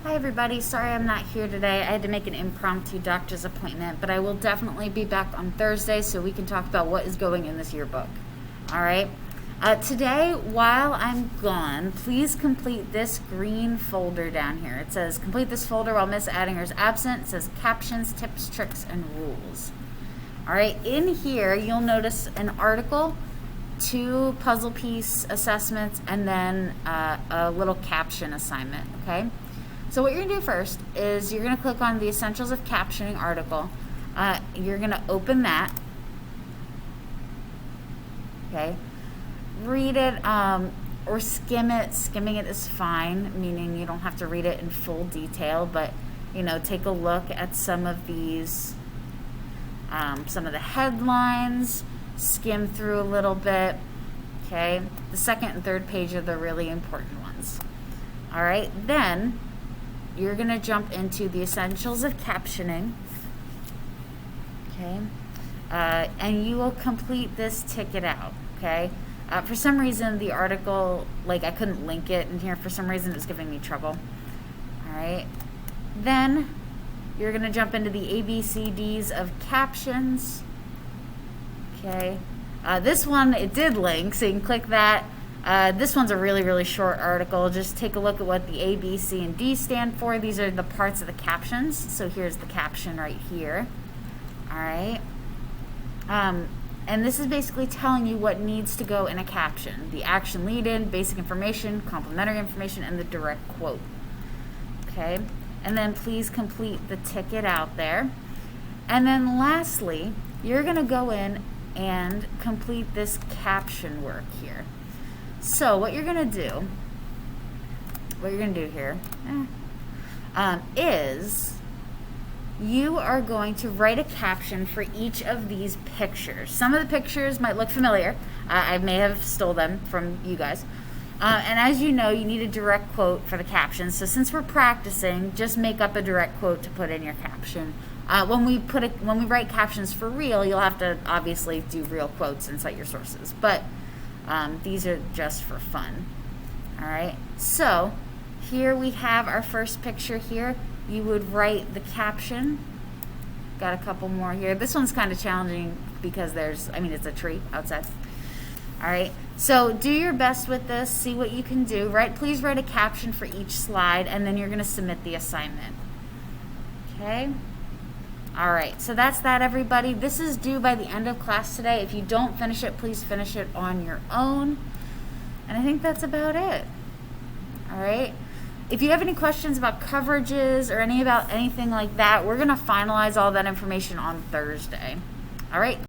Hi everybody, sorry I'm not here today. I had to make an impromptu doctor's appointment, but I will definitely be back on Thursday so we can talk about what is going in this yearbook. All right. Today, while I'm gone, please complete this green folder down here. It says, complete this folder while Miss Addinger is absent. It says captions, tips, tricks, and rules. All right, in here, you'll notice an article, 2 puzzle piece assessments, and then a little caption assignment, okay? So what you're going to do first is you're going to click on the Essentials of Captioning article. You're going to open that. Okay. Read it or skim it. Skimming it is fine, meaning you don't have to read it in full detail, but, take a look at some of these, some of the headlines, skim through a little bit. Okay. The second and third page are the really important ones. All right. Then you're going to jump into the Essentials of Captioning, okay, and you will complete this ticket out, okay. For some reason, the article, I couldn't link it in here. For some reason, it was giving me trouble. All right. Then you're going to jump into the ABCDs of captions, okay. This one, it did link, so you can click that. This one's a really, really short article. Just take a look at what the A, B, C, and D stand for. These are the parts of the captions. So here's the caption right here. All right. And this is basically telling you what needs to go in a caption. The action lead-in, basic information, complementary information, and the direct quote. Okay. And then please complete the ticket out there. And then lastly, you're going to go in and complete this caption work here. So what you're going to do here is you are going to write a caption for each of these pictures. Some of the pictures might look familiar. I may have stole them from you guys. And as you know, you need a direct quote for the caption. So since we're practicing, just make up a direct quote to put in your caption. When we write captions for real, you'll have to obviously do real quotes and cite your sources. But these are just for fun. All right. So here we have our first picture here. You would write the caption. Got a couple more here. This one's kind of challenging because it's a tree outside. All right. So do your best with this. See what you can do. Please write a caption for each slide, and then you're going to submit the assignment. Okay. All right, so that's that, everybody. This is due by the end of class today. If you don't finish it, please finish it on your own. And I think that's about it. All right. If you have any questions about coverages or anything like that, we're going to finalize all that information on Thursday. All right.